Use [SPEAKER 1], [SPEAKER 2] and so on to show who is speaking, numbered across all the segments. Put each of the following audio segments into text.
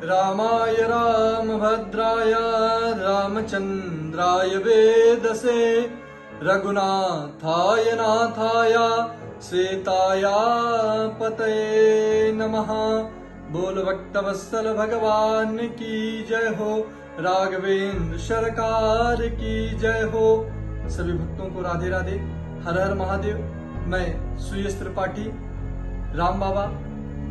[SPEAKER 1] रामाय रामभद्राय रामचंद्राय वेदसे रघुनाथाय नाथाय सीताय पतये नमः। बोल भक्तवत्सल भगवान की जय हो, राघवेंद्र सरकार की जय हो। सभी भक्तों को राधे राधे, हर हर महादेव। मैं सुयश त्रिपाठी राम बाबा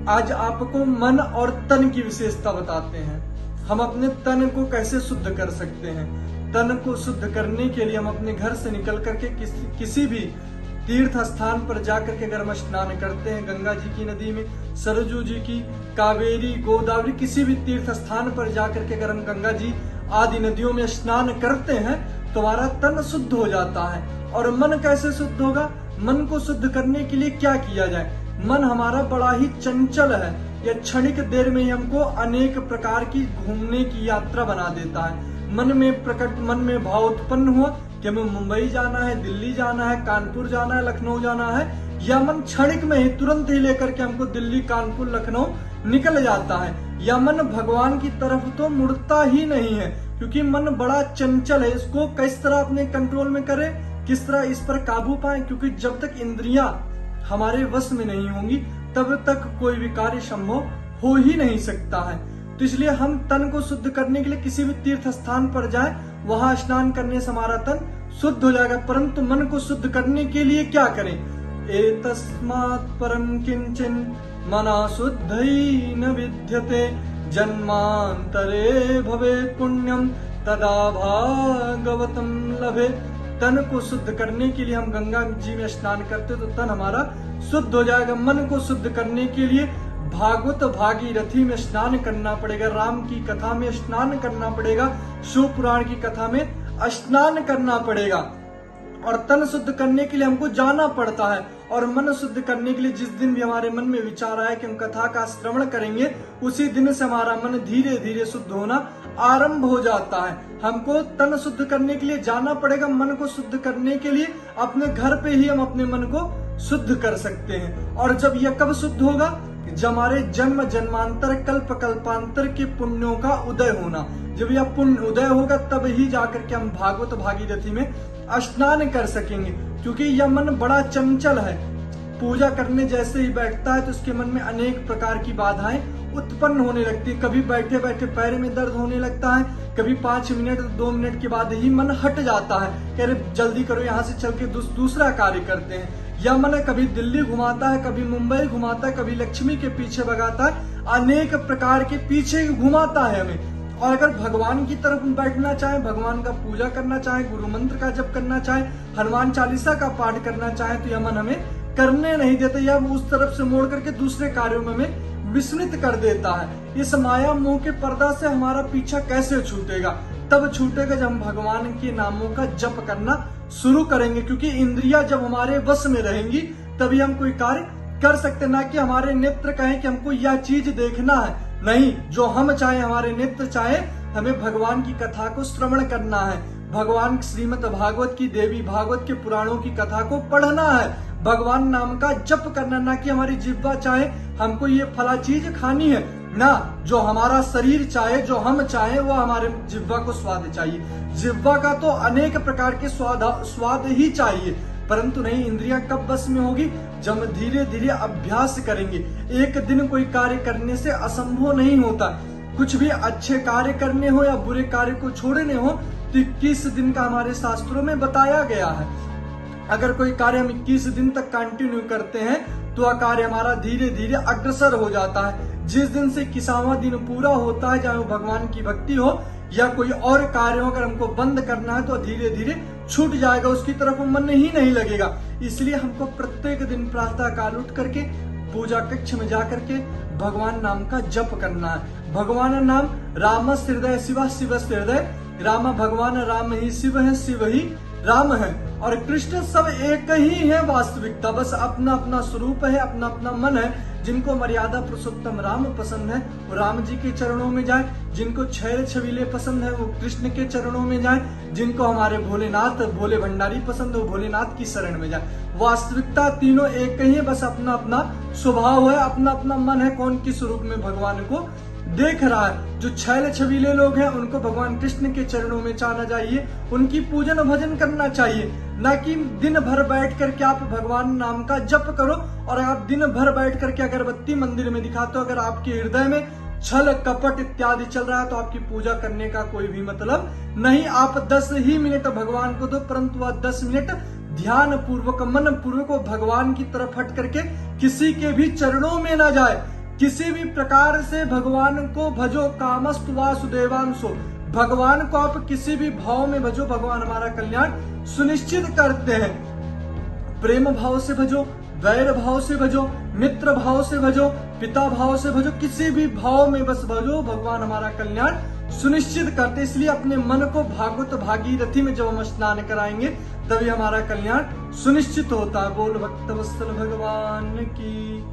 [SPEAKER 1] आज आपको मन और तन की विशेषता बताते हैं। हम अपने तन को कैसे शुद्ध कर सकते हैं। तन को शुद्ध करने के लिए हम अपने घर से निकल करके किसी भी तीर्थ स्थान पर जाकर के अगर हम स्नान करते हैं, गंगा जी की नदी में, सरजू जी की, कावेरी, गोदावरी, किसी भी तीर्थ स्थान पर जाकर के अगर हम गंगा जी आदि नदियों में स्नान करते हैं तो हमारा तन शुद्ध हो जाता है। और मन कैसे शुद्ध होगा? मन को शुद्ध करने के लिए क्या किया जाए? मन हमारा बड़ा ही चंचल है, यह क्षणिक देर में ही हमको अनेक प्रकार की घूमने की यात्रा बना देता है। मन में भाव उत्पन्न हुआ कि हमें मुंबई जाना है, दिल्ली जाना है, कानपुर जाना है, लखनऊ जाना है, या मन क्षणिक में ही तुरंत ही लेकर के हमको दिल्ली, कानपुर, लखनऊ निकल जाता है। या मन भगवान की तरफ तो मुड़ता ही नहीं है, क्योंकि मन बड़ा चंचल है। इसको किस तरह अपने कंट्रोल में करें, किस तरह इस पर काबू पाएं? क्योंकि जब तक इंद्रियां हमारे वश में नहीं होंगी तब तक कोई भी कार्य संभव हो ही नहीं सकता है। तो इसलिए हम तन को शुद्ध करने के लिए किसी भी तीर्थ स्थान पर जाएं, वहां स्नान करने से हमारा तन शुद्ध हो जाएगा। परंतु मन को शुद्ध करने के लिए क्या करें? एतस्मात् परम किंचन मना शुद्धई न विद्यते जन्मांतरे भवेत् पुण्यम तदा भागवतम लभे। तन को शुद्ध करने के लिए हम गंगा जी में स्नान करते तो तन हमारा शुद्ध हो जाएगा। मन को शुद्ध करने के लिए भागवत भागीरथी में स्नान करना पड़ेगा, राम की कथा में स्नान करना पड़ेगा, शिव पुराण की कथा में स्नान करना पड़ेगा। और तन शुद्ध करने के लिए हमको जाना पड़ता है। और मन शुद्ध करने के लिए जिस दिन भी हमारे मन में विचार आए कि हम कथा का श्रवण करेंगे, उसी दिन से हमारा मन धीरे धीरे शुद्ध होना आरंभ हो जाता है। हमको तन शुद्ध करने के लिए जाना पड़ेगा। मन को शुद्ध करने के लिए अपने घर पे ही हम अपने मन को शुद्ध कर सकते हैं। और जब यह कब शुद्ध होगा? जब हमारे जन्म जन्मांतर कल्प कल्पांतर के पुण्यों का उदय होना, जब यह पुण्य उदय होगा तब ही जाकर के हम भागवत भागीरथी में स्नान कर सकेंगे। क्योंकि यह मन बड़ा चंचल है। पूजा करने जैसे ही बैठता है तो उसके मन में अनेक प्रकार की बाधाएं उत्पन्न होने लगती है। कभी बैठे बैठे पैर में दर्द होने लगता है, कभी 5 मिनट 2 मिनट के बाद ही मन हट जाता है, कह रहे जल्दी करो, यहाँ से चल के दूसरा कार्य करते हैं। यह मन कभी दिल्ली घुमाता है, कभी मुंबई घुमाता है, कभी लक्ष्मी के पीछे भगाता है, अनेक प्रकार के पीछे घुमाता है हमें। और अगर भगवान की तरफ बैठना चाहे, भगवान का पूजा करना चाहे, गुरु मंत्र का जप करना चाहे, हनुमान चालीसा का पाठ करना चाहे, तो यह मन हमें करने नहीं देता। यह उस तरफ से मोड़ करके दूसरे कार्यों में हमें विस्मृत कर देता है। इस माया मोह के पर्दा से हमारा पीछा कैसे छूटेगा? तब छूटेगा जब हम भगवान के नामों का जप करना शुरू करेंगे। क्योंकि इंद्रियां जब हमारे वश में रहेंगी तभी हम कोई कार्य कर सकते, ना कि हमारे नेत्र कहें कि हमको यह चीज देखना है। नहीं, जो हम चाहे, हमारे नेत्र चाहे, हमें भगवान की कथा को श्रवण करना है, भगवान श्रीमद् भागवत की, देवी भागवत के पुराणों की कथा को पढ़ना है, भगवान नाम का जप करना। ना कि हमारी जिह्वा चाहे हमको ये फला चीज खानी है, ना जो हमारा शरीर चाहे, जो हम चाहे, वो हमारे जिह्वा को स्वाद चाहिए। जिह्वा का तो अनेक प्रकार के स्वाद ही चाहिए, परंतु नहीं, इंद्रियां कब बस में होगी? जब धीरे धीरे अभ्यास करेंगे। एक दिन कोई कार्य करने से असंभव नहीं होता। कुछ भी अच्छे कार्य करने हो या बुरे कार्य को छोड़ने हो तो 21 दिन का हमारे शास्त्रों में बताया गया है। अगर कोई कार्य हम 21 दिन तक कंटिन्यू करते हैं तो वह कार्य हमारा धीरे धीरे अग्रसर हो जाता है। जिस दिन से 21वां दिन पूरा होता है, चाहे वो भगवान की भक्ति हो या कोई और कार्य हो, अगर हमको बंद करना है तो धीरे धीरे छूट जाएगा, उसकी तरफ मन ही नहीं लगेगा। इसलिए हमको प्रत्येक दिन प्रातः काल उठ करके पूजा कक्ष में जाकर के भगवान नाम का जप करना है। भगवान नाम राम हृदय शिव शिव हृदय, राम भगवान राम ही शिव है, शिव ही राम है। और कृष्ण सब एक ही है वास्तविकता, बस अपना अपना स्वरूप है, अपना अपना मन है। जिनको मर्यादा पुरुषोत्तम राम पसंद है वो राम जी के चरणों में जाए, जिनको छैल छबीले पसंद है वो कृष्ण के चरणों में जाए, जिनको हमारे भोलेनाथ भोले भंडारी पसंद है वो भोलेनाथ की शरण में जाए। वास्तविकता तीनों एक ही है, बस अपना अपना स्वभाव है, अपना अपना मन है कौन किस स्वरूप में भगवान को देख रहा है। जो छैल छबीले लोग हैं उनको भगवान कृष्ण के चरणों में जाना चाहिए, उनकी पूजन भजन करना चाहिए, ना कि दिन भर बैठ करके आप भगवान नाम का जप करो। और आप दिन भर बैठ करके अगरबत्ती मंदिर में दिखाते हो, अगर आपके हृदय में छल कपट इत्यादि चल रहा है तो आपकी पूजा करने का कोई भी मतलब नहीं। आप 10 ही मिनट भगवान को दो, परंतु वह 10 मिनट ध्यान पूर्वक मन पूर्वक भगवान की तरफ हट करके किसी के भी चरणों में ना जाए। किसी भी प्रकार से भगवान को भजो, कामस्तु वासुदेवांशो, भगवान को आप किसी भी भाव में भजो, भगवान हमारा कल्याण सुनिश्चित करते हैं। प्रेम भाव से भजो, वैर भाव से भजो, मित्र भाव से भजो, पिता भाव से भजो, किसी भी भाव में बस भजो, भगवान हमारा कल्याण सुनिश्चित करते। इसलिए अपने मन को भागवत भागीरथी में जब हम स्नान कराएंगे तभी हमारा कल्याण सुनिश्चित होता है। बोल भक्त वत्सल भगवान की।